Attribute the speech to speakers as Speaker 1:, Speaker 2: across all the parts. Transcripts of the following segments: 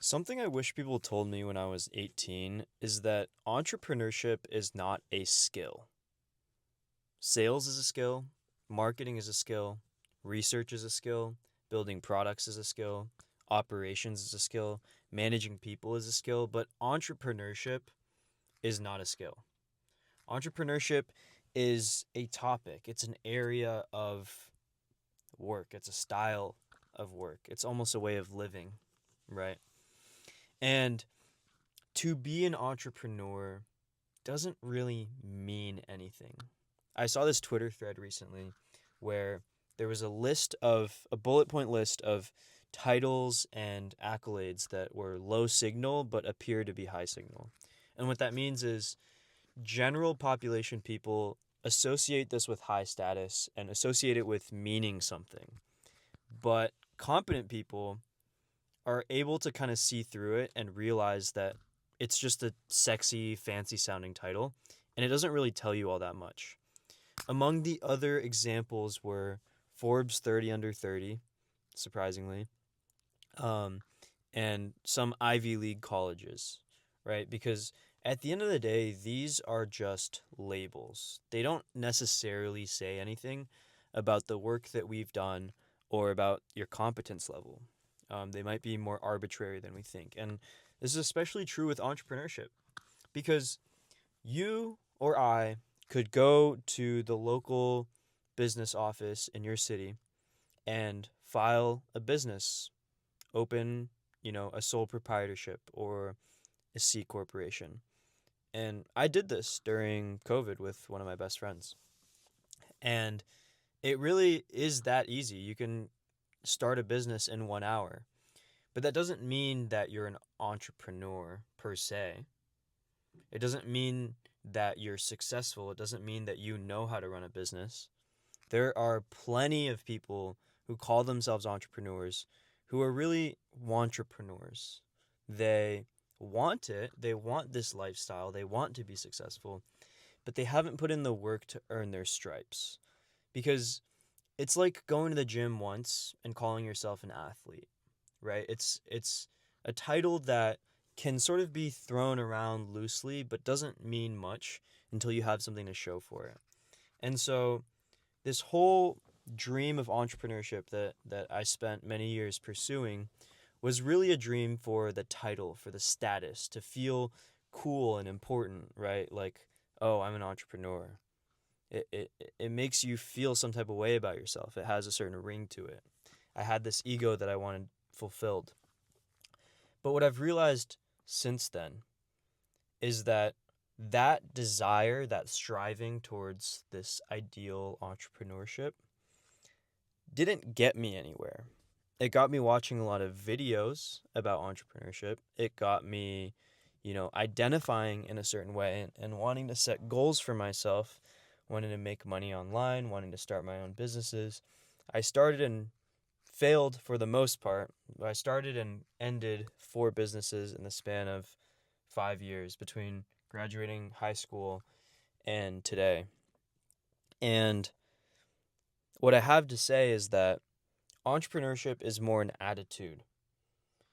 Speaker 1: Something I wish people told me when I was 18 is that entrepreneurship is not a skill. Sales is a skill, marketing is a skill, research is a skill, building products is a skill, operations is a skill, managing people is a skill, but entrepreneurship is not a skill. Entrepreneurship is a topic, it's an area of work, it's a style of work, it's almost a way of living, right? And to be an entrepreneur doesn't really mean anything. I saw this Twitter thread recently where there was a bullet point list of titles and accolades that were low signal but appear to be high signal. And what that means is general population people associate this with high status and associate it with meaning something. But competent people are able to kind of see through it and realize that it's just a sexy, fancy sounding title, and it doesn't really tell you all that much. Among the other examples were Forbes 30 under 30, surprisingly, um, and some Ivy League colleges, right? Because at the end of the day, these are just labels. They don't necessarily say anything about the work that we've done or about your competence level. They might be more arbitrary than we think. And this is especially true with entrepreneurship because you or I could go to the local business office in your city and file a business, open, a sole proprietorship or a C corporation. And I did this during COVID with one of my best friends. And it really is that easy. You can start a business in 1 hour. But that doesn't mean that you're an entrepreneur per se. It doesn't mean that you're successful. It doesn't mean that you know how to run a business. There are plenty of people who call themselves entrepreneurs who are really wantrepreneurs. They want it, they want this lifestyle, they want to be successful, but they haven't put in the work to earn their stripes. Because it's like going to the gym once and calling yourself an athlete, right? It's a title that can sort of be thrown around loosely but doesn't mean much until you have something to show for it. And so this whole dream of entrepreneurship that I spent many years pursuing was really a dream for the title, for the status, to feel cool and important, right? Like, oh, I'm an entrepreneur. It makes you feel some type of way about yourself. It has a certain ring to it. I had this ego that I wanted fulfilled. But what I've realized since then is that that desire, that striving towards this ideal entrepreneurship didn't get me anywhere. It got me watching a lot of videos about entrepreneurship. It got me, identifying in a certain way and wanting to set goals for myself, wanting to make money online, wanting to start my own businesses. I started and failed for the most part. I started and ended 4 businesses in the span of 5 years between graduating high school and today. And what I have to say is that entrepreneurship is more an attitude.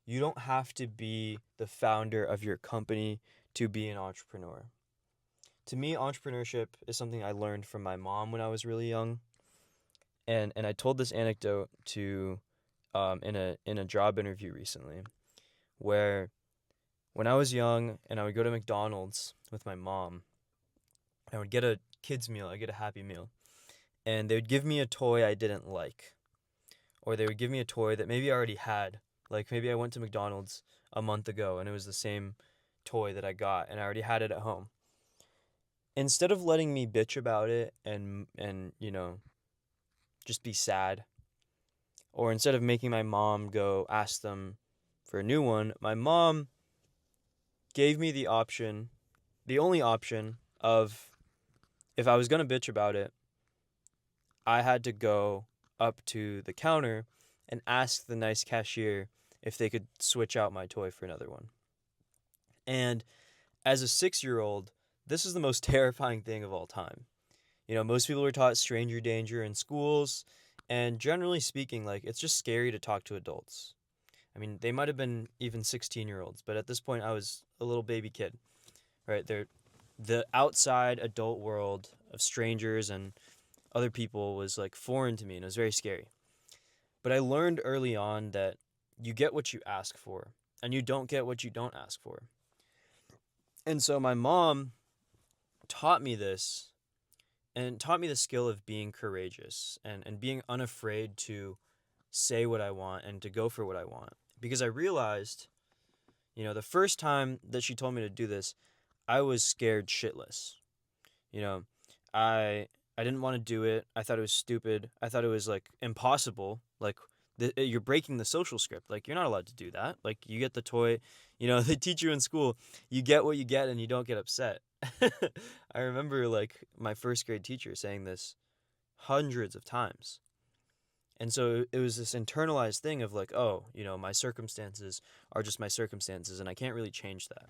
Speaker 1: You don't have to be the founder of your company to be an entrepreneur. To me, entrepreneurship is something I learned from my mom when I was really young. And I told this anecdote to in a job interview recently, where when I was young and I would go to McDonald's with my mom, I would get a kids meal, I get a Happy Meal, and they would give me a toy I didn't like, or they would give me a toy that maybe I already had. Like maybe I went to McDonald's a month ago and it was the same toy that I got and I already had it at home. Instead of letting me bitch about it and just be sad, or instead of making my mom go ask them for a new one, my mom gave me the option, the only option of if I was going to bitch about it, I had to go up to the counter and ask the nice cashier if they could switch out my toy for another one. And as a 6-year-old, this is the most terrifying thing of all time. Most people are taught stranger danger in schools, and generally speaking, like, it's just scary to talk to adults. I mean, they might have been even 16-year-olds, but at this point I was a little baby kid, right? The outside adult world of strangers and other people was like foreign to me, and it was very scary. But I learned early on that you get what you ask for, and you don't get what you don't ask for. And so my mom taught me this, and taught me the skill of being courageous and being unafraid to say what I want and to go for what I want. Because I realized, the first time that she told me to do this, I was scared shitless. You know, I didn't want to do it. I thought it was stupid. I thought it was like impossible. Like you're breaking the social script. Like you're not allowed to do that. Like you get the toy, they teach you in school, you get what you get and you don't get upset. I remember like my first grade teacher saying this hundreds of times. And so it was this internalized thing of like, oh, my circumstances are just my circumstances and I can't really change that.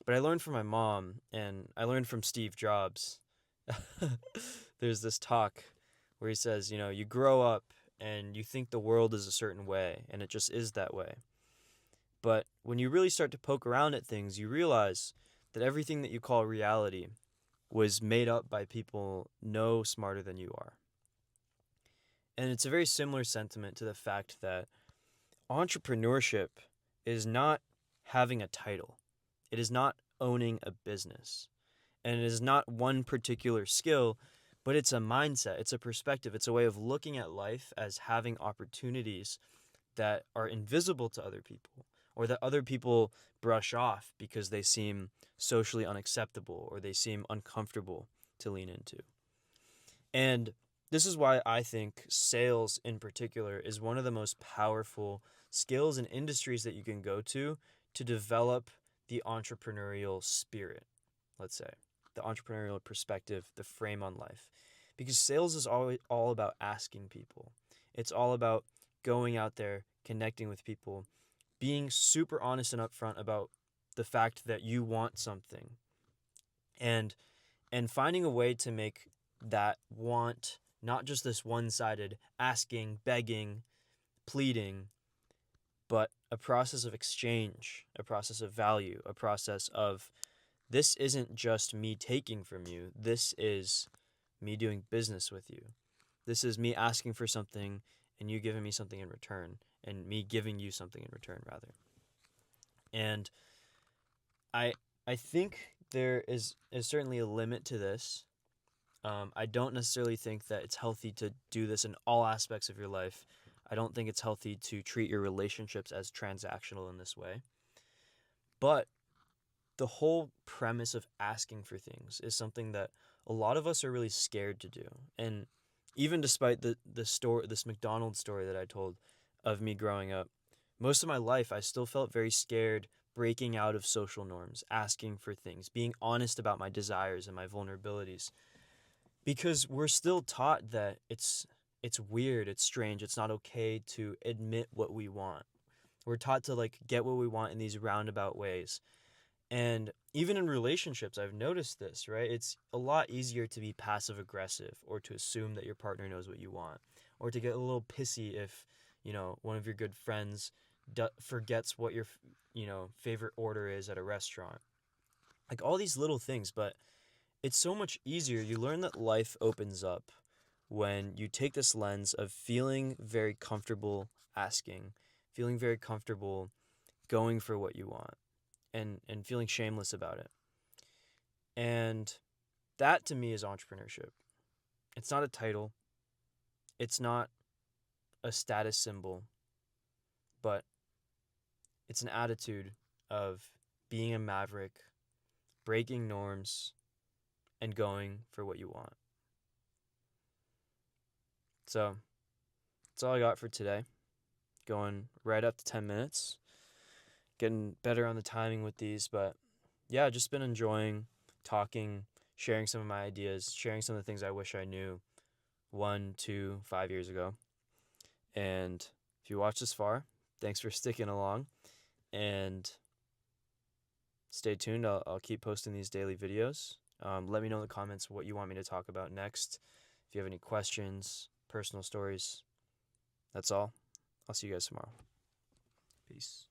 Speaker 1: But I learned from my mom and I learned from Steve Jobs. There's this talk where he says, you grow up and you think the world is a certain way and it just is that way. But when you really start to poke around at things, you realize that everything that you call reality was made up by people no smarter than you are. And it's a very similar sentiment to the fact that entrepreneurship is not having a title. It is not owning a business. And it is not one particular skill, but it's a mindset, it's a perspective, it's a way of looking at life as having opportunities that are invisible to other people, or that other people brush off because they seem socially unacceptable or they seem uncomfortable to lean into. And this is why I think sales in particular is one of the most powerful skills and industries that you can go to develop the entrepreneurial spirit, let's say, the entrepreneurial perspective, the frame on life. Because sales is all about asking people. It's all about going out there, connecting with people, being super honest and upfront about the fact that you want something, and finding a way to make that want not just this one-sided asking, begging, pleading, but a process of exchange, a process of value, a process of this isn't just me taking from you, this is me doing business with you. This is me asking for something and you giving me something in return, and me giving you something in return, rather. And I think there is certainly a limit to this. I don't necessarily think that it's healthy to do this in all aspects of your life. I don't think it's healthy to treat your relationships as transactional in this way. But the whole premise of asking for things is something that a lot of us are really scared to do. And even despite the story, this McDonald's story that I told of me growing up, most of my life I still felt very scared breaking out of social norms, asking for things, being honest about my desires and my vulnerabilities. Because we're still taught that it's weird, it's strange, it's not okay to admit what we want. We're taught to like get what we want in these roundabout ways. And even in relationships, I've noticed this, right? It's a lot easier to be passive aggressive or to assume that your partner knows what you want, or to get a little pissy if, one of your good friends forgets what your, favorite order is at a restaurant. Like all these little things, but it's so much easier. You learn that life opens up when you take this lens of feeling very comfortable asking, feeling very comfortable going for what you want, and feeling shameless about it. And that to me is entrepreneurship. It's not a title. It's not a status symbol, but it's an attitude of being a maverick, breaking norms, and going for what you want. So that's all I got for today. Going right up to 10 minutes. Getting better on the timing with these, but yeah, just been enjoying talking, sharing some of my ideas, sharing some of the things I wish I knew 1, 2, 5 years ago. And if you watched this far, thanks for sticking along, and stay tuned. I'll keep posting these daily videos. Let me know in the comments what you want me to talk about next. If you have any questions, personal stories, that's all. I'll see you guys tomorrow. Peace.